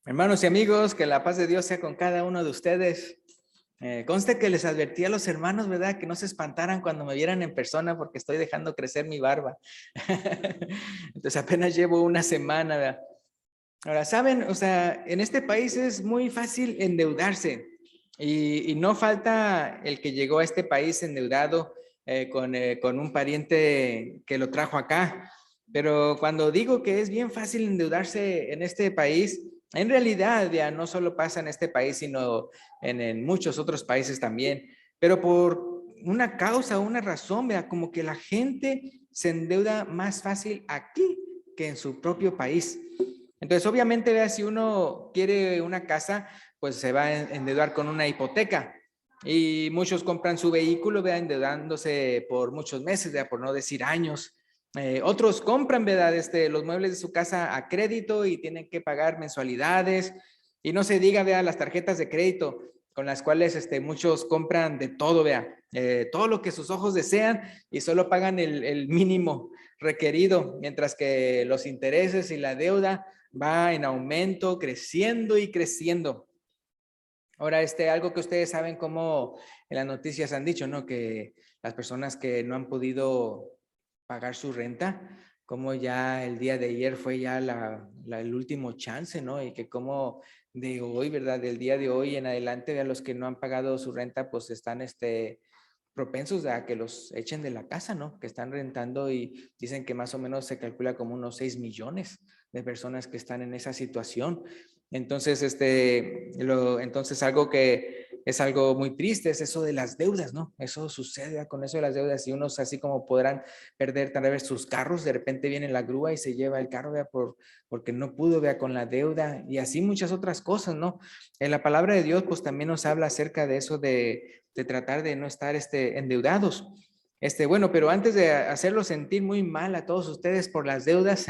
Hermanos y amigos, que la paz de Dios sea con cada uno de ustedes. Conste que les advertí a los hermanos, ¿verdad? Que no se espantaran cuando me vieran en persona porque estoy dejando crecer mi barba. Entonces apenas llevo una semana, ¿verdad? Ahora, ¿saben? O sea, en este país es muy fácil endeudarse y no falta el que llegó a este país endeudado con un pariente que lo trajo acá. Pero cuando digo que es bien fácil endeudarse en este país, en realidad ya no solo pasa en este país, sino en muchos otros países también. Pero por una causa, una razón, vea, como que la gente se endeuda más fácil aquí que en su propio país. Entonces, obviamente, vea, si uno quiere una casa, pues se va a endeudar con una hipoteca. Y muchos compran su vehículo, vea, endeudándose por muchos meses, vea, por no decir años. Otros compran, ¿verdad? Los muebles de su casa a crédito y tienen que pagar mensualidades. Y no se diga, vea, las tarjetas de crédito con las cuales muchos compran de todo, vea, todo lo que sus ojos desean y solo pagan el mínimo requerido, mientras que los intereses y la deuda va en aumento, creciendo y creciendo. Ahora, algo que ustedes saben como en las noticias han dicho, ¿no? Que las personas que no han podido pagar su renta, como ya el día de ayer fue ya el último chance, ¿no? Y que como de hoy, ¿verdad? Del día de hoy en adelante, a los que no han pagado su renta, pues están propensos a que los echen de la casa, ¿no? Que están rentando y dicen que más o menos se calcula como unos 6 millones de personas que están en esa situación. Entonces, entonces algo que es algo muy triste es eso de las deudas, ¿no? Eso sucede con eso de las deudas y unos así como podrán perder tal vez sus carros, de repente viene la grúa y se lleva el carro, vea, porque no pudo, vea, con la deuda y así muchas otras cosas, ¿no? En la palabra de Dios, pues también nos habla acerca de eso de tratar de no estar endeudados. Bueno, pero antes de hacerlo sentir muy mal a todos ustedes por las deudas,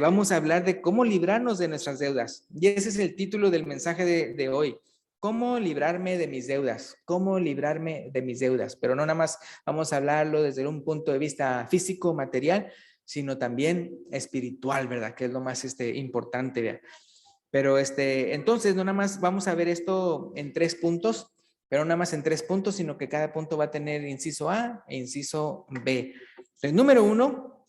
vamos a hablar de cómo librarnos de nuestras deudas. Y ese es el título del mensaje de hoy. ¿Cómo librarme de mis deudas? ¿Cómo librarme de mis deudas? Pero no nada más vamos a hablarlo desde un punto de vista físico, material, sino también espiritual, ¿verdad? Que es lo más importante, ¿verdad? Pero entonces no nada más vamos a ver esto en 3 puntos, pero no nada más en 3 puntos, sino que cada punto va a tener inciso A e inciso B. El número 1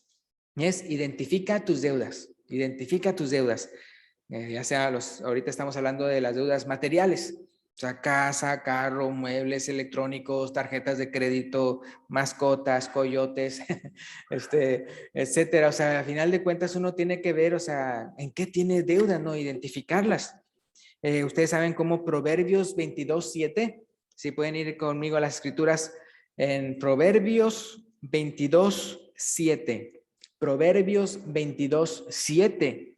es identifica tus deudas. Identifica tus deudas. Ya sea ahorita estamos hablando de las deudas materiales, o sea, casa, carro, muebles electrónicos, tarjetas de crédito, mascotas, coyotes, etcétera. O sea, al final de cuentas uno tiene que ver, o sea, en qué tiene deuda, ¿no? Identificarlas. Ustedes saben cómo Proverbios 22:7, si pueden ir conmigo a las escrituras en Proverbios 22:7. Proverbios 22:7.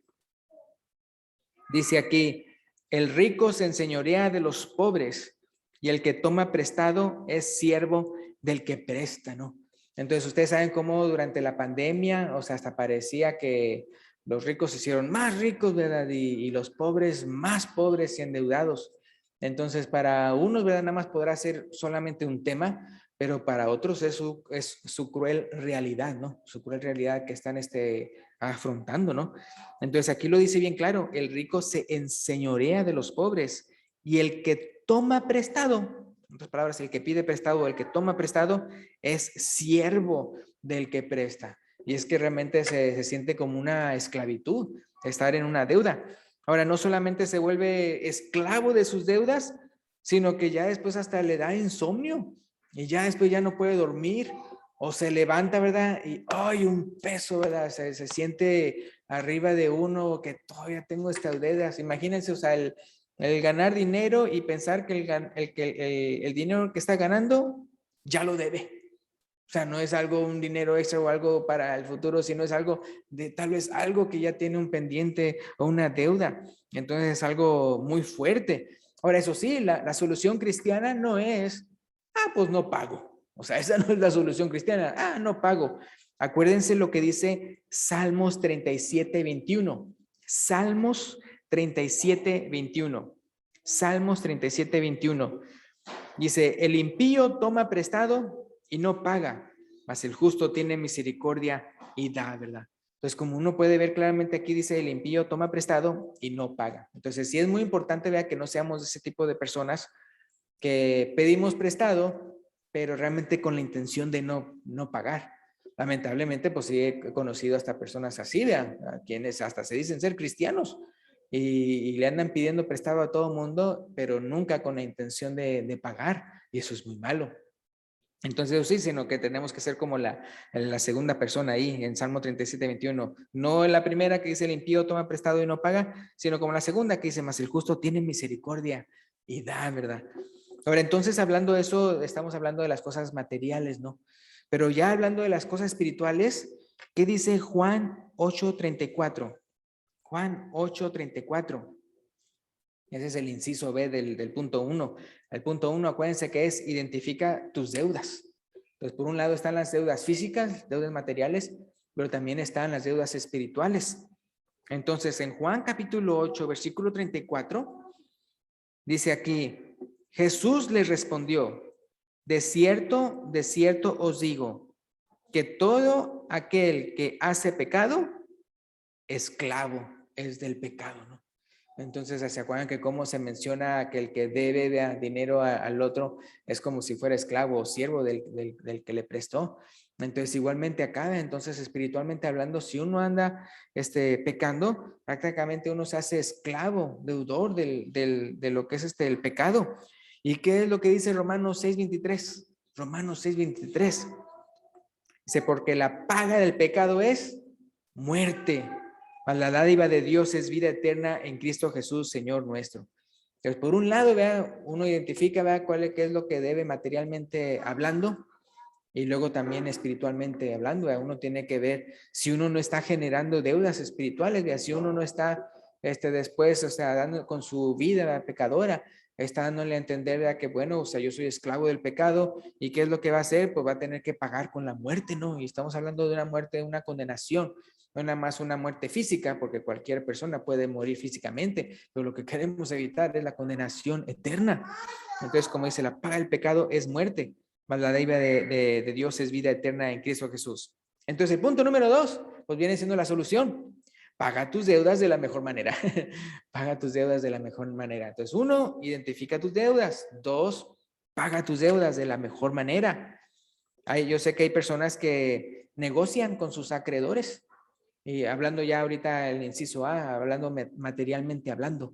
Dice aquí, el rico se enseñorea de los pobres y el que toma prestado es siervo del que presta, ¿no? Entonces, ustedes saben cómo durante la pandemia, o sea, hasta parecía que los ricos se hicieron más ricos, ¿verdad? Y los pobres más pobres y endeudados. Entonces, para unos, ¿verdad? Nada más podrá ser solamente un tema, pero para otros es su cruel realidad, ¿no? Su cruel realidad que están afrontando, ¿no? Entonces aquí lo dice bien claro, el rico se enseñorea de los pobres y el que toma prestado, en otras palabras, el que pide prestado o el que toma prestado es siervo del que presta. Y es que realmente se siente como una esclavitud estar en una deuda. Ahora, no solamente se vuelve esclavo de sus deudas, sino que ya después hasta le da insomnio y ya después ya no puede dormir o se levanta, ¿verdad? Y ¡ay! Un peso, ¿verdad? Se siente arriba de uno que todavía tengo estas deudas. Imagínense, o sea, el ganar dinero y pensar que el dinero que está ganando ya lo debe. O sea, no es algo, un dinero extra o algo para el futuro, sino es algo de tal vez algo que ya tiene un pendiente o una deuda. Entonces es algo muy fuerte. Ahora, eso sí, la solución cristiana no es, pues no pago. O sea, esa no es la solución cristiana. No pago. Acuérdense lo que dice Salmos 37:21. Salmos 37:21. Salmos 37:21. Dice, el impío toma prestado y no paga, mas el justo tiene misericordia y da, ¿verdad? Entonces, como uno puede ver claramente aquí, dice, el impío toma prestado y no paga. Entonces, sí es muy importante, vea, que no seamos ese tipo de personas que pedimos prestado, pero realmente con la intención de no pagar. Lamentablemente, pues sí he conocido hasta personas así, vean, a quienes hasta se dicen ser cristianos y le andan pidiendo prestado a todo mundo, pero nunca con la intención de pagar, y eso es muy malo. Entonces, sí, sino que tenemos que ser como la segunda persona ahí en Salmo 37:21. No la primera que dice el impío toma prestado y no paga, sino como la segunda que dice, mas el justo tiene misericordia y da, ¿verdad? Ahora, entonces, hablando de eso, estamos hablando de las cosas materiales, ¿no? Pero ya hablando de las cosas espirituales, ¿qué dice Juan 8:34? Juan 8:34. Ese es el inciso B del punto 1. El punto 1, acuérdense que es identifica tus deudas. Entonces, por un lado están las deudas físicas, deudas materiales, pero también están las deudas espirituales. Entonces, en Juan capítulo 8, versículo 34, dice aquí, Jesús les respondió, de cierto os digo, que todo aquel que hace pecado, esclavo es del pecado, ¿no? Entonces, ¿se acuerdan que cómo se menciona que el que debe dinero al otro es como si fuera esclavo o siervo del que le prestó? Entonces, igualmente acá, entonces espiritualmente hablando, si uno anda pecando, prácticamente uno se hace esclavo, deudor de lo que es el pecado. ¿Y qué es lo que dice Romanos 6:23? Romanos 6:23. Dice, porque la paga del pecado es muerte, mas la dádiva de Dios es vida eterna en Cristo Jesús, Señor nuestro. Entonces, por un lado, vea, uno identifica, vea, qué es lo que debe materialmente hablando, y luego también espiritualmente hablando, vea, uno tiene que ver si uno no está generando deudas espirituales, vea, si uno no está después, o sea, dando con su vida, ¿verdad?, pecadora, está dándole a entender, ¿verdad?, que bueno, o sea, yo soy esclavo del pecado, y qué es lo que va a hacer, pues va a tener que pagar con la muerte, ¿no? Y estamos hablando de una muerte, de una condenación, no nada más una muerte física, porque cualquier persona puede morir físicamente, pero lo que queremos evitar es la condenación eterna. Entonces, como dice, la paga del pecado es muerte, mas la deuda de Dios es vida eterna en Cristo Jesús. Entonces, el punto número 2, pues viene siendo la solución. Paga tus deudas de la mejor manera. Paga tus deudas de la mejor manera. Entonces, 1, identifica tus deudas. 2, paga tus deudas de la mejor manera. Yo sé que hay personas que negocian con sus acreedores. Y hablando ya ahorita el inciso A, hablando materialmente hablando.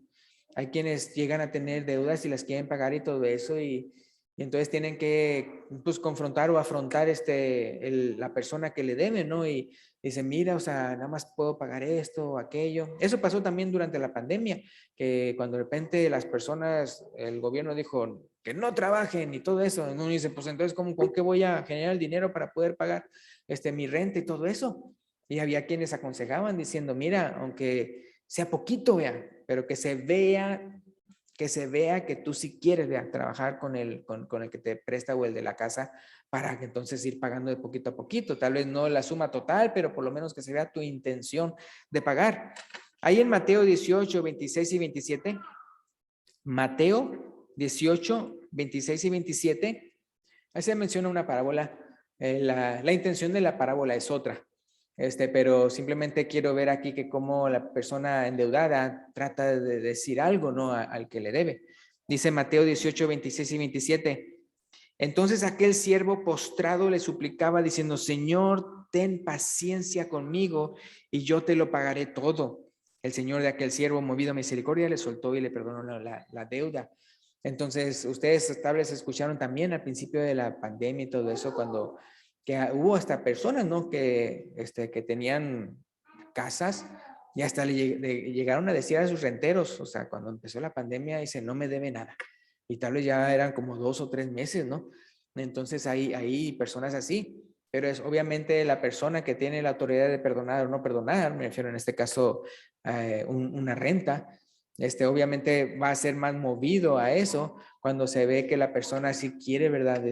Hay quienes llegan a tener deudas y las quieren pagar y todo eso, y entonces tienen que pues confrontar o afrontar la persona que le debe, ¿no? Y dice, mira, o sea, nada más puedo pagar esto o aquello. Eso pasó también durante la pandemia, que cuando de repente las personas, el gobierno dijo que no trabajen y todo eso, uno dice, pues entonces, ¿con qué voy a generar el dinero para poder pagar mi renta y todo eso? Y había quienes aconsejaban diciendo, mira, aunque sea poquito, vea, pero que tú sí quieres, vea, trabajar con el que te presta o el de la casa, para que entonces ir pagando de poquito a poquito. Tal vez no la suma total, pero por lo menos que se vea tu intención de pagar. Ahí en Mateo 18, 26 y 27, Mateo 18, 26 y 27, ahí se menciona una parábola. La intención de la parábola es otra. Pero simplemente quiero ver aquí que cómo la persona endeudada trata de decir algo, ¿no?, al que le debe. Dice Mateo 18, 26 y 27. Entonces aquel siervo postrado le suplicaba diciendo, Señor, ten paciencia conmigo y yo te lo pagaré todo. El señor de aquel siervo, movido a misericordia, le soltó y le perdonó la deuda. Entonces, ustedes tal vez escucharon también al principio de la pandemia y todo eso, cuando que hubo hasta personas, ¿no?, que tenían casas y hasta le llegaron a decir a sus renteros, o sea, cuando empezó la pandemia, dice, no me debe nada. Y tal vez ya eran como 2 o 3 meses, ¿no? Entonces hay personas así, pero es obviamente la persona que tiene la autoridad de perdonar o no perdonar, me refiero en este caso una renta, obviamente va a ser más movido a eso cuando se ve que la persona sí quiere, ¿verdad?,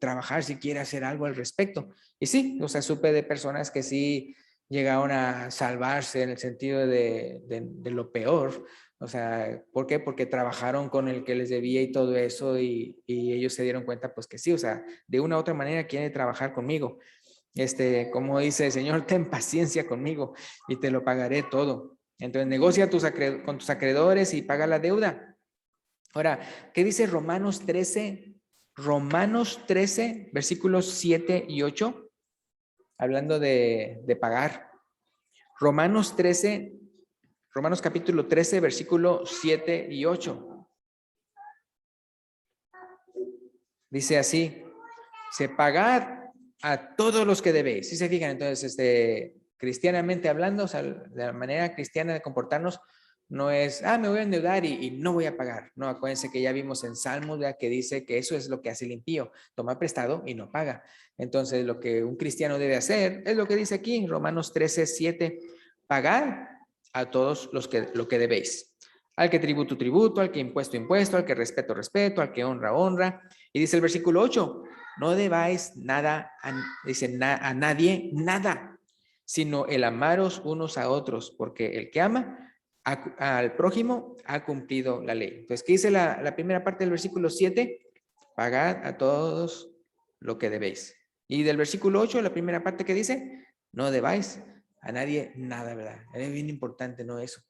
trabajar, sí quiere hacer algo al respecto. Y sí, o sea, supe de personas que sí llegaron a salvarse en el sentido de lo peor. O sea, ¿por qué? Porque trabajaron con el que les debía y todo eso, y ellos se dieron cuenta, pues que sí, o sea, de una u otra manera quiere trabajar conmigo. Como dice, Señor, ten paciencia conmigo y te lo pagaré todo. Entonces negocia con tus acreedores y paga la deuda. Ahora, ¿qué dice Romanos 13? Romanos 13, versículos 7 y 8, hablando de pagar. Romanos capítulo 13, versículo 7 y 8. Dice así, se pagad a todos los que debéis. ¿Sí se fijan? Entonces, cristianamente hablando, o sea, de la manera cristiana de comportarnos, no es, me voy a endeudar y no voy a pagar. No, acuérdense que ya vimos en Salmos, ¿verdad?, que dice que eso es lo que hace el impío, toma prestado y no paga. Entonces, lo que un cristiano debe hacer es lo que dice aquí, Romanos 13, 7, pagar a todos lo que debéis. Al que tributo, tributo, al que impuesto, impuesto, al que respeto, respeto, al que honra, honra. Y dice el versículo 8, no debáis nada, a nadie, nada, sino el amaros unos a otros, porque el que ama al prójimo ha cumplido la ley. Entonces, ¿qué dice la primera parte del versículo 7? Pagad a todos lo que debéis. Y del versículo 8, la primera parte que dice, no debáis a nadie nada, ¿verdad? Es bien importante, ¿no? Eso.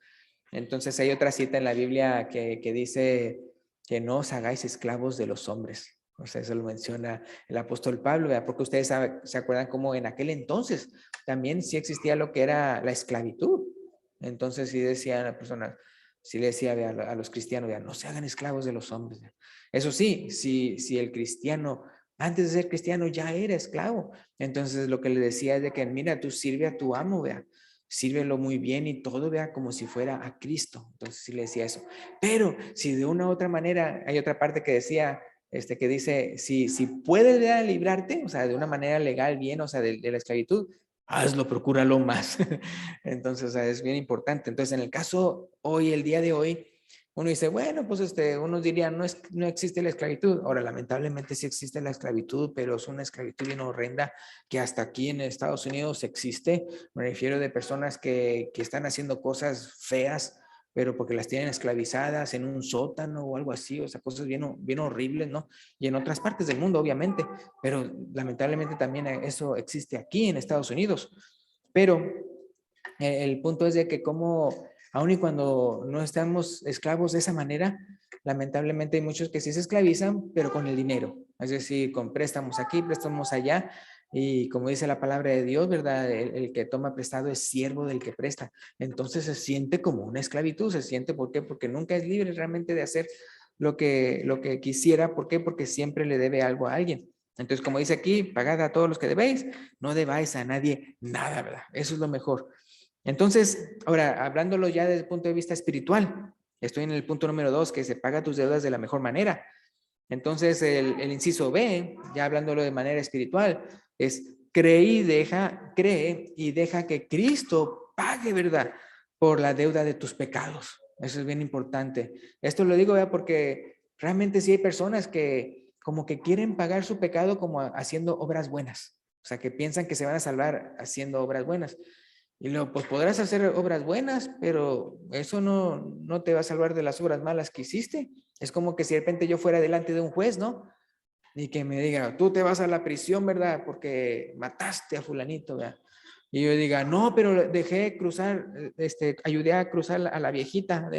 Entonces hay otra cita en la Biblia que dice que no os hagáis esclavos de los hombres. O sea, eso lo menciona el apóstol Pablo, ¿verdad? Porque ustedes se acuerdan cómo en aquel entonces también sí existía lo que era la esclavitud. Entonces sí decía la persona, sí le decía a los cristianos, no se hagan esclavos de los hombres. Eso sí, si el cristiano, antes de ser cristiano ya era esclavo, entonces lo que le decía es de que, mira, tú sirve a tu amo, vea, sírvelo muy bien y todo, vea, como si fuera a Cristo. Entonces sí le decía eso. Pero si de una u otra manera, hay otra parte que decía, que dice, si puedes, vea, librarte, o sea, de una manera legal, bien, o sea, de la esclavitud, hazlo, procúralo más. Entonces, o sea, es bien importante. Entonces, en el caso hoy, el día de hoy, uno dice, bueno, pues unos dirían, no existe la esclavitud. Ahora, lamentablemente sí existe la esclavitud, pero es una esclavitud bien horrenda que hasta aquí en Estados Unidos existe. Me refiero de personas que están haciendo cosas feas, pero porque las tienen esclavizadas en un sótano o algo así, o sea, cosas bien horribles, ¿no? Y en otras partes del mundo, obviamente, pero lamentablemente también eso existe aquí en Estados Unidos. Pero el punto es de que como, aun y cuando no estamos esclavos de esa manera, lamentablemente hay muchos que sí se esclavizan, pero con el dinero, es decir, con préstamos aquí, préstamos allá, y como dice la palabra de Dios, ¿verdad? El que toma prestado es siervo del que presta. Entonces se siente como una esclavitud, se siente, ¿por qué? Porque nunca es libre realmente de hacer lo que quisiera. ¿Por qué? Porque siempre le debe algo a alguien. Entonces, como dice aquí, pagad a todos los que debéis, no debáis a nadie nada, ¿verdad? Eso es lo mejor. Entonces, ahora, hablándolo ya desde el punto de vista espiritual, estoy en el punto número 2, que se paga tus deudas de la mejor manera. Entonces, el inciso B, ya hablándolo de manera espiritual, es cree y deja que Cristo pague, ¿verdad?, por la deuda de tus pecados. Eso es bien importante. Esto lo digo, ¿verdad?, porque realmente sí hay personas que como que quieren pagar su pecado como haciendo obras buenas. O sea, que piensan que se van a salvar haciendo obras buenas. Y luego, pues podrás hacer obras buenas, pero eso no te va a salvar de las obras malas que hiciste. Es como que si de repente yo fuera delante de un juez, ¿no? Y que me diga, tú te vas a la prisión, ¿verdad? Porque mataste a fulanito, ¿verdad? Y yo diga, no, pero dejé cruzar, ayudé a cruzar a la viejita,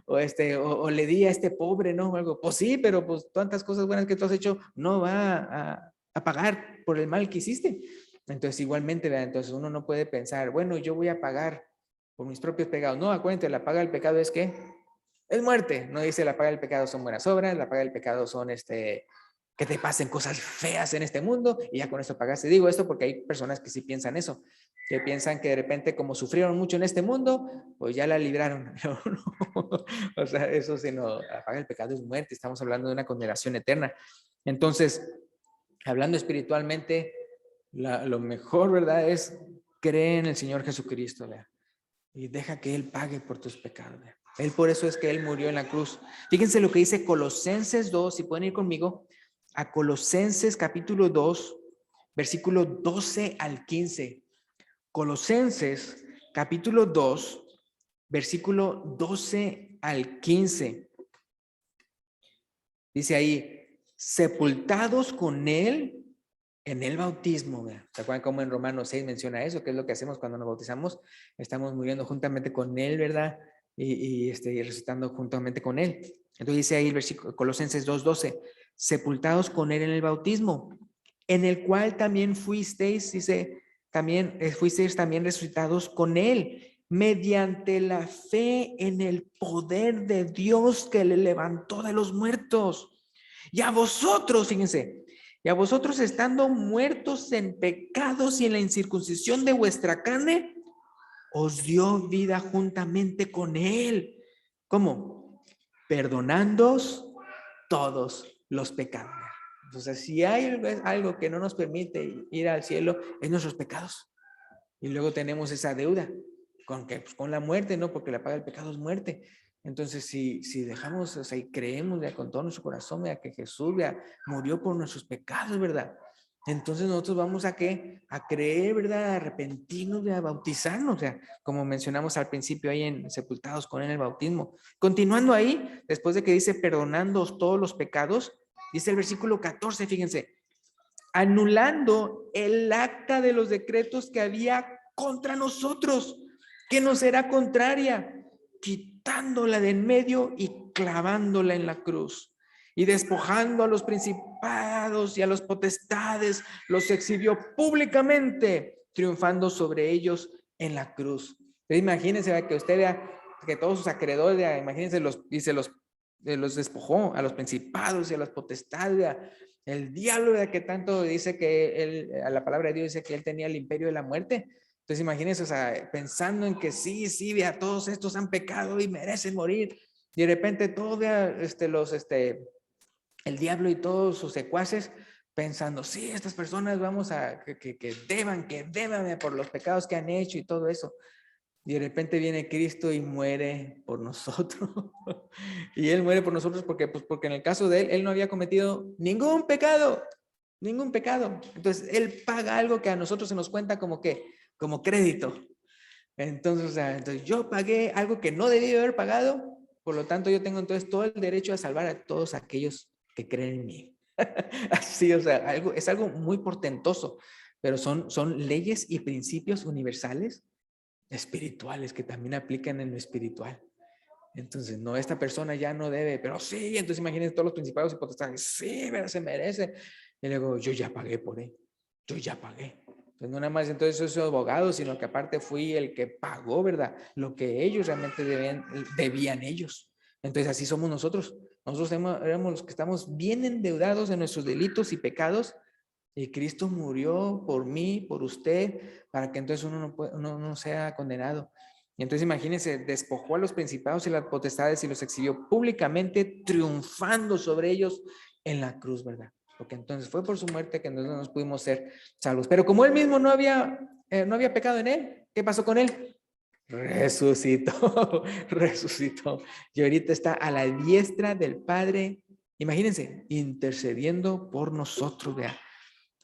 o le di a este pobre, ¿no? O algo. Pues sí, pero pues tantas cosas buenas que tú has hecho no va a pagar por el mal que hiciste. Entonces, igualmente, ¿verdad? Entonces uno no puede pensar, bueno, yo voy a pagar por mis propios pecados. No, acuérdate, la paga del pecado es ¿qué? Es muerte. No dice la paga del pecado son buenas obras, la paga del pecado son que te pasen cosas feas en este mundo y ya con eso pagaste. Digo esto porque hay personas que sí piensan eso, que piensan que de repente como sufrieron mucho en este mundo, pues ya la libraron. O sea, eso sí, no, la paga del pecado es muerte, estamos hablando de una condenación eterna. Entonces, hablando espiritualmente, lo mejor, ¿verdad?, es creer en el Señor Jesucristo, ¿verdad?, y deja que Él pague por tus pecados, ¿verdad? Él, por eso es que Él murió en la cruz. Fíjense lo que dice Colosenses 2, si pueden ir conmigo a Colosenses capítulo 2, versículo 12 al 15. Colosenses capítulo 2, versículo 12 al 15. Dice ahí, sepultados con Él en el bautismo, ¿verdad? ¿Se acuerdan cómo en Romanos 6 menciona eso? ¿Qué es lo que hacemos cuando nos bautizamos? Estamos muriendo juntamente con Él, ¿verdad? Y resucitando juntamente con Él. Entonces dice ahí el versículo Colosenses 2:12, sepultados con Él en el bautismo, en el cual también fuisteis, dice, fuisteis también resucitados con Él, mediante la fe en el poder de Dios que le levantó de los muertos. Y a vosotros, fíjense, y a vosotros estando muertos en pecados y en la incircuncisión de vuestra carne, os dio vida juntamente con Él. ¿Cómo? Perdonándoos todos los pecados. Entonces, si hay algo que no nos permite ir al cielo, es nuestros pecados. Y luego tenemos esa deuda con la muerte, ¿no? Porque la paga del pecado es muerte. Entonces, si dejamos, o sea, y creemos ya con todo nuestro corazón, ya que Jesús ya murió por nuestros pecados, ¿verdad? Entonces nosotros vamos a ¿qué? A creer, ¿verdad? A arrepentirnos, a bautizarnos, o sea, como mencionamos al principio ahí en sepultados con él en el bautismo. Continuando ahí, después de que dice perdonándoos todos los pecados, dice el versículo 14, fíjense, anulando el acta de los decretos que había contra nosotros, que nos era contraria, quitándola de en medio y clavándola en la cruz. Y despojando a los principados y a los potestades, los exhibió públicamente, triunfando sobre ellos en la cruz. Pero imagínense que usted vea que todos sus acreedores, imagínense, los despojó a los principados y a las potestades, el diablo de que tanto dice que él, a la palabra de Dios dice que él tenía el imperio de la muerte. Entonces imagínense, o sea, pensando en que sí, vea, todos estos han pecado y merecen morir. Y de repente todos el diablo y todos sus secuaces pensando, sí, estas personas vamos a, que deban por los pecados que han hecho y todo eso. Y de repente viene Cristo y muere por nosotros. Y Él muere por nosotros porque en el caso de Él no había cometido ningún pecado. Ningún pecado. Entonces, Él paga algo que a nosotros se nos cuenta como crédito. Entonces, entonces yo pagué algo que no debí haber pagado. Por lo tanto, yo tengo entonces todo el derecho a salvar a todos aquellos que creen en mí. Así, o sea, es algo muy portentoso. Pero son leyes y principios universales espirituales que también aplican en lo espiritual. Entonces, no, esta persona ya no debe, pero sí, entonces imagínense todos los principados y potestades, sí, ¿verdad? Se merece. Y luego, yo ya pagué por él, yo ya pagué. Entonces, no nada más entonces soy abogado, sino que aparte fui el que pagó, ¿verdad? Lo que ellos realmente debían ellos. Entonces, así somos nosotros. Nosotros éramos los que estamos bien endeudados en nuestros delitos y pecados, y Cristo murió por mí, por usted, para que entonces uno no sea condenado. Y entonces imagínense, despojó a los principados y las potestades y los exhibió públicamente, triunfando sobre ellos en la cruz, ¿verdad? Porque entonces fue por su muerte que nosotros nos pudimos ser salvos. Pero como él mismo no había pecado en él, ¿qué pasó con él? Resucitó, resucitó. Y ahorita está a la diestra del Padre, imagínense, intercediendo por nosotros, ¿verdad?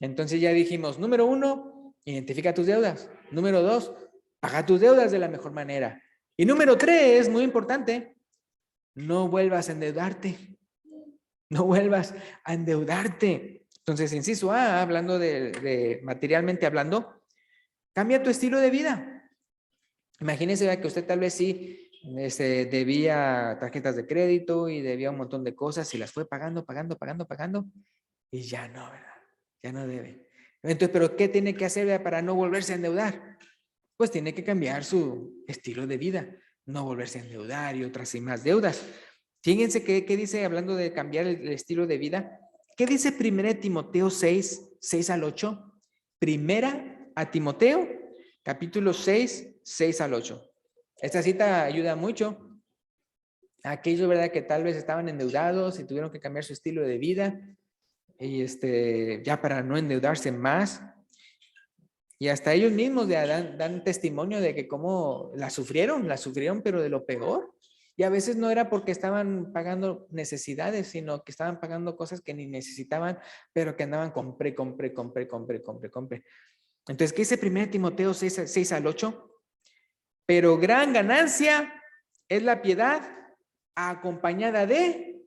Entonces ya dijimos, número 1, identifica tus deudas. Número 2, paga tus deudas de la mejor manera. Y número 3, muy importante, no vuelvas a endeudarte. No vuelvas a endeudarte. Entonces, inciso A, hablando de materialmente hablando, cambia tu estilo de vida. Imagínese que usted tal vez sí debía tarjetas de crédito y debía un montón de cosas y las fue pagando y ya no, ¿verdad? Ya no debe. Entonces, ¿pero qué tiene que hacer para no volverse a endeudar? Pues tiene que cambiar su estilo de vida, no volverse a endeudar y otras y más deudas. Fíjense qué dice, hablando de cambiar el estilo de vida, ¿qué dice 1 Timoteo 6 al 8? Primera a Timoteo, capítulo 6 al 8. Esta cita ayuda mucho a aquellos, ¿verdad?, que tal vez estaban endeudados y tuvieron que cambiar su estilo de vida y ya para no endeudarse más. Y hasta ellos mismos dan testimonio de que cómo la sufrieron, pero de lo peor. Y a veces no era porque estaban pagando necesidades, sino que estaban pagando cosas que ni necesitaban, pero que andaban compre. Entonces, ¿qué dice 1 Timoteo 6 al 8? Pero gran ganancia es la piedad acompañada de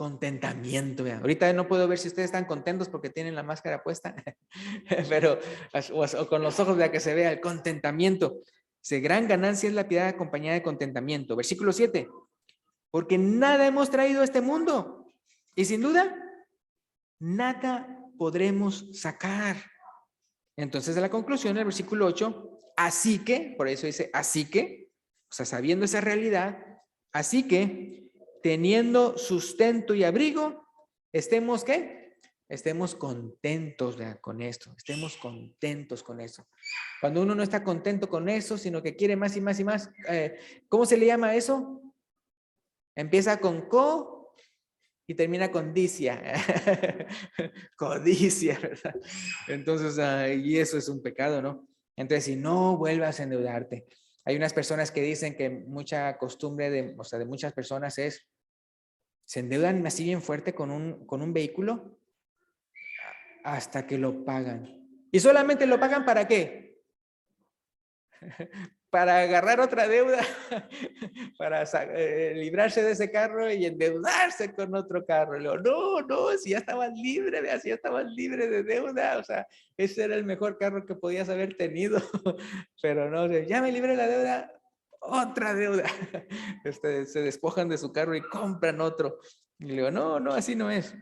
Contentamiento, vea. Ahorita no puedo ver si ustedes están contentos porque tienen la máscara puesta, pero o con los ojos, vea, que se vea el contentamiento. Dice, gran ganancia es la piedad acompañada de contentamiento. Versículo 7. Porque nada hemos traído a este mundo y sin duda nada podremos sacar. Entonces, a la conclusión, el versículo 8, así que, por eso dice así que, o sea, sabiendo esa realidad, así que, teniendo sustento y abrigo, estemos, ¿qué? Estemos contentos, ¿verdad? Con esto, estemos contentos con eso. Cuando uno no está contento con eso, sino que quiere más y más y más, ¿cómo se le llama eso? Empieza con co y termina con dicia. Codicia, ¿verdad? Entonces, y eso es un pecado, ¿no? Entonces, si no vuelvas a endeudarte. Hay unas personas que dicen que mucha costumbre de, o sea, de muchas personas es, se endeudan así bien fuerte con un vehículo hasta que lo pagan. ¿Y solamente lo pagan para qué? Para agarrar otra deuda, para librarse de ese carro y endeudarse con otro carro. Y luego, no, si ya estabas libre, si ya estabas libre de deuda, o sea, ese era el mejor carro que podías haber tenido, pero no, ya me libré de la deuda, otra deuda. Se despojan de su carro y compran otro. Y le digo, no, así no es.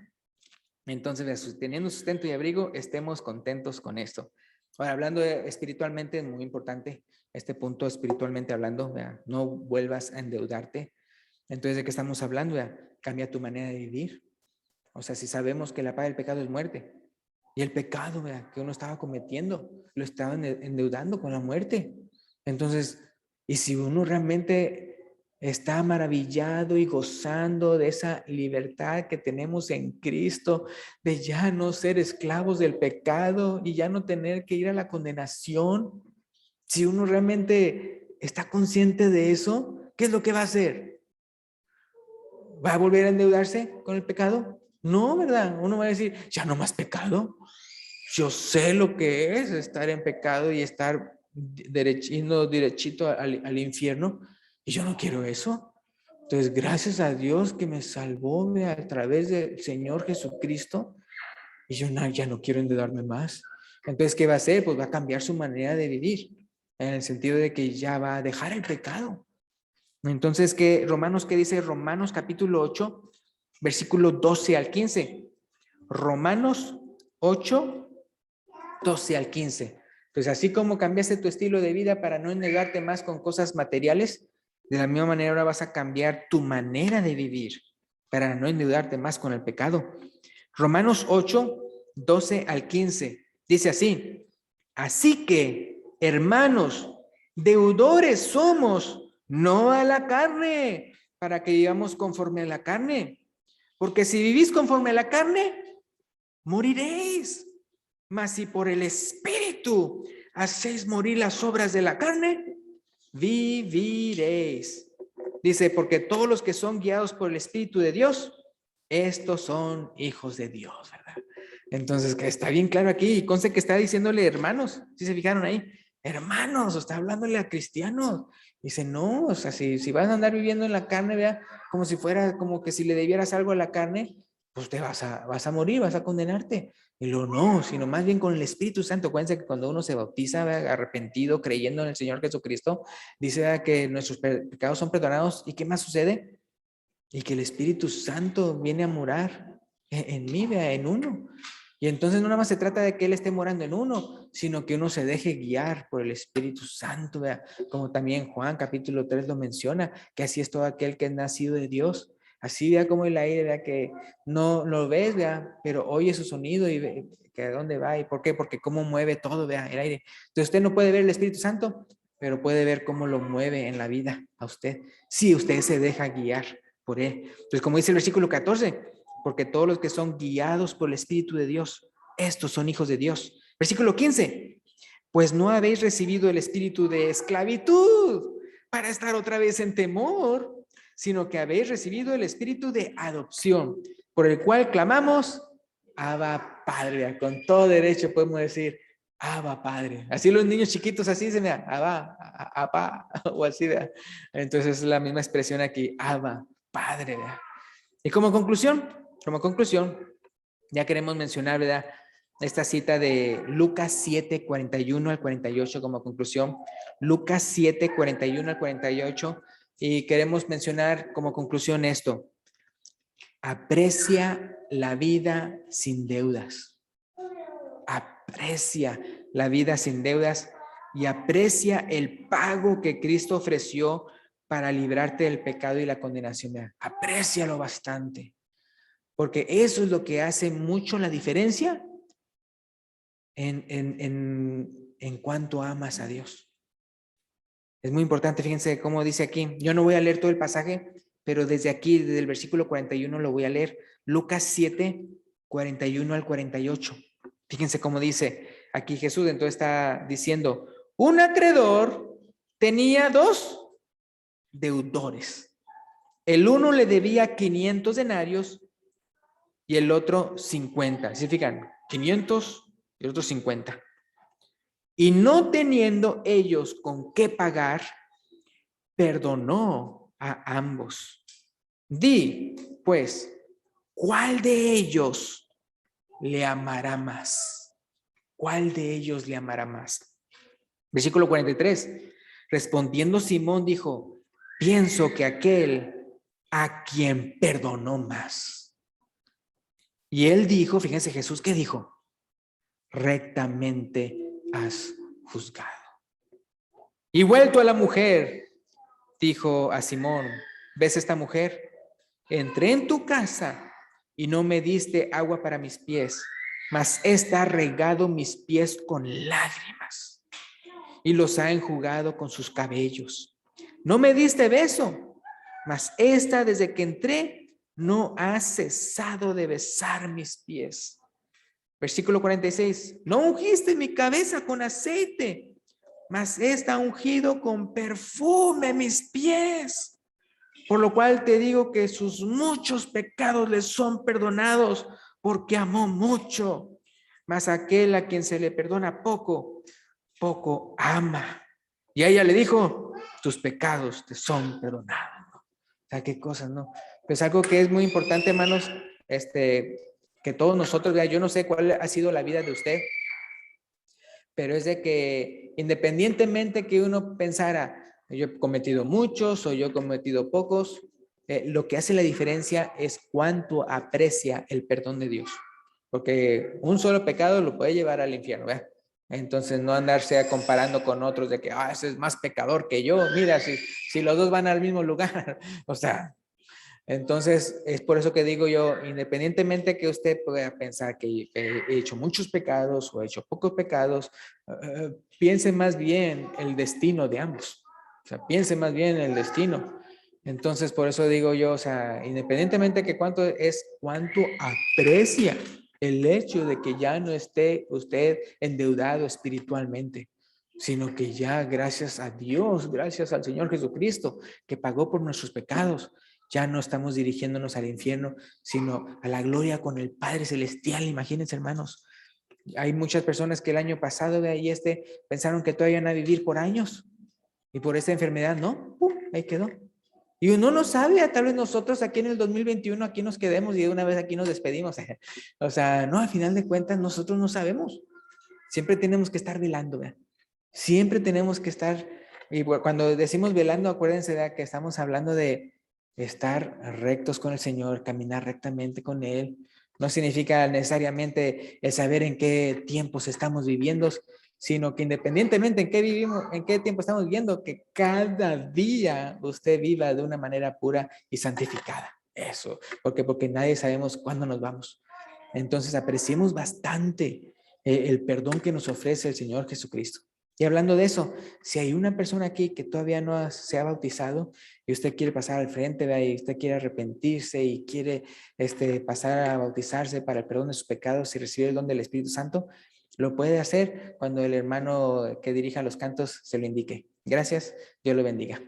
Entonces, teniendo sustento y abrigo, estemos contentos con esto. Ahora, hablando espiritualmente, es muy importante este punto espiritualmente hablando, ¿vea? No vuelvas a endeudarte. Entonces, ¿de qué estamos hablando? ¿Vea? Cambia tu manera de vivir. O sea, si sabemos que la paga del pecado es muerte, y el pecado, ¿vea? Que uno estaba cometiendo, lo estaba endeudando con la muerte. Entonces, y si uno realmente está maravillado y gozando de esa libertad que tenemos en Cristo, de ya no ser esclavos del pecado y ya no tener que ir a la condenación, si uno realmente está consciente de eso, ¿qué es lo que va a hacer? ¿Va a volver a endeudarse con el pecado? No, ¿verdad? Uno va a decir, ya no más pecado. Yo sé lo que es estar en pecado y estar derechito al infierno, y yo no quiero eso. Entonces, gracias a Dios que me salvó a través del Señor Jesucristo, y yo ya no quiero endeudarme más. Entonces, ¿qué va a hacer? Pues va a cambiar su manera de vivir, en el sentido de que ya va a dejar el pecado. Entonces, ¿qué dice Romanos capítulo 8, versículo 12 al 15? Romanos 8, 12 al 15. Entonces, así como cambiaste tu estilo de vida para no endeudarte más con cosas materiales, de la misma manera ahora vas a cambiar tu manera de vivir para no endeudarte más con el pecado. Romanos 8, 12 al 15. Dice así, así que, hermanos, deudores somos, no a la carne, para que vivamos conforme a la carne. Porque si vivís conforme a la carne, moriréis. Mas si por el Espíritu hacéis morir las obras de la carne, viviréis. Dice, porque todos los que son guiados por el Espíritu de Dios, estos son hijos de Dios, ¿verdad? Entonces, que está bien claro aquí, y conste que está diciéndole hermanos, ¿sí se fijaron ahí? Hermanos, está hablándole a cristianos. Dice, no, o sea, si vas a andar viviendo en la carne, vea, como si fuera, como que si le debieras algo a la carne, pues te vas a morir, vas a condenarte. Y luego no, sino más bien con el Espíritu Santo. Acuérdense que cuando uno se bautiza, ¿verdad? Arrepentido, creyendo en el Señor Jesucristo, dice, ¿verdad? Que nuestros pecados son perdonados. ¿Y qué más sucede? Y que el Espíritu Santo viene a morar en mí, ¿verdad? En uno. Y entonces no nada más se trata de que Él esté morando en uno, sino que uno se deje guiar por el Espíritu Santo, ¿verdad? Como también Juan capítulo 3 lo menciona, que así es todo aquel que es nacido de Dios. Así vea como el aire, vea que no lo ves, vea, pero oye su sonido y ve que a dónde va y por qué, porque cómo mueve todo, vea, el aire. Entonces usted no puede ver el Espíritu Santo, pero puede ver cómo lo mueve en la vida a usted, si usted se deja guiar por él. Entonces, como dice el versículo 14, porque todos los que son guiados por el Espíritu de Dios, estos son hijos de Dios. Versículo 15, pues no habéis recibido el espíritu de esclavitud para estar otra vez en temor, sino que habéis recibido el espíritu de adopción, por el cual clamamos, Abba Padre. Con todo derecho podemos decir, Abba Padre. Así los niños chiquitos así dicen, Abba, Abba, o así. ¿verdad? Entonces es la misma expresión aquí, Abba Padre. ¿verdad? Y como conclusión, ya queremos mencionar, ¿verdad?, esta cita de Lucas 7, 41 al 48 como conclusión. Lucas 7, 41 al 48. Y queremos mencionar como conclusión esto. Aprecia la vida sin deudas. Aprecia la vida sin deudas y aprecia el pago que Cristo ofreció para librarte del pecado y la condenación. Aprécialo bastante, porque eso es lo que hace mucho la diferencia en cuanto amas a Dios. Es muy importante, fíjense cómo dice aquí. Yo no voy a leer todo el pasaje, pero desde aquí, desde el versículo 41 lo voy a leer. Lucas 7, 41 al 48. Fíjense cómo dice aquí Jesús. Entonces está diciendo, un acreedor tenía dos deudores. El uno le debía 500 denarios y el otro 50. ¿Sí fijan? 500 y el otro 50. Y no teniendo ellos con qué pagar, perdonó a ambos. Di, pues, ¿cuál de ellos le amará más? ¿Cuál de ellos le amará más? Versículo 43. Respondiendo Simón dijo, pienso que aquel a quien perdonó más. Y él dijo, fíjense Jesús, ¿qué dijo? Rectamente has juzgado. Y vuelto a la mujer, dijo a Simón, ¿ves esta mujer? Entré en tu casa y no me diste agua para mis pies, mas ésta ha regado mis pies con lágrimas y los ha enjugado con sus cabellos. No me diste beso, mas ésta desde que entré no ha cesado de besar mis pies. Versículo 46. No ungiste mi cabeza con aceite, mas ésta ha ungido con perfume mis pies. Por lo cual te digo que sus muchos pecados le son perdonados, porque amó mucho. Mas aquel a quien se le perdona poco, poco ama. Y ella le dijo, tus pecados te son perdonados. O sea, qué cosas, ¿no? Pues algo que es muy importante, hermanos, que todos nosotros, yo no sé cuál ha sido la vida de usted, pero es de que independientemente que uno pensara, yo he cometido muchos o yo he cometido pocos, lo que hace la diferencia es cuánto aprecia el perdón de Dios. Porque un solo pecado lo puede llevar al infierno, ¿verdad? Entonces no andarse comparando con otros de que, ese es más pecador que yo, mira, si los dos van al mismo lugar, o sea, entonces, es por eso que digo yo, independientemente que usted pueda pensar que he hecho muchos pecados o he hecho pocos pecados, piense más bien el destino de ambos. O sea, piense más bien el destino. Entonces, por eso digo yo, o sea, independientemente que cuánto aprecia el hecho de que ya no esté usted endeudado espiritualmente, sino que ya gracias a Dios, gracias al Señor Jesucristo, que pagó por nuestros pecados, ya no estamos dirigiéndonos al infierno, sino a la gloria con el Padre Celestial. Imagínense, hermanos. Hay muchas personas que el año pasado de ahí pensaron que todavía iban a vivir por años y por esta enfermedad, ¿no? Ahí quedó. Y uno no sabe, tal vez nosotros aquí en el 2021 aquí nos quedemos y de una vez aquí nos despedimos. O sea, no, al final de cuentas nosotros no sabemos. Siempre tenemos que estar velando, ¿verdad? Siempre tenemos que estar, y cuando decimos velando, acuérdense de que estamos hablando de estar rectos con el Señor, caminar rectamente con Él. No significa necesariamente el saber en qué tiempos estamos viviendo, sino que independientemente en qué vivimos, en qué tiempo estamos viviendo, que cada día usted viva de una manera pura y santificada. Eso, porque nadie sabemos cuándo nos vamos. Entonces apreciemos bastante el perdón que nos ofrece el Señor Jesucristo. Y hablando de eso, si hay una persona aquí que todavía no se ha bautizado y usted quiere pasar al frente, ¿verdad? Y usted quiere arrepentirse y quiere pasar a bautizarse para el perdón de sus pecados y recibir el don del Espíritu Santo, lo puede hacer cuando el hermano que dirija los cantos se lo indique. Gracias, Dios lo bendiga.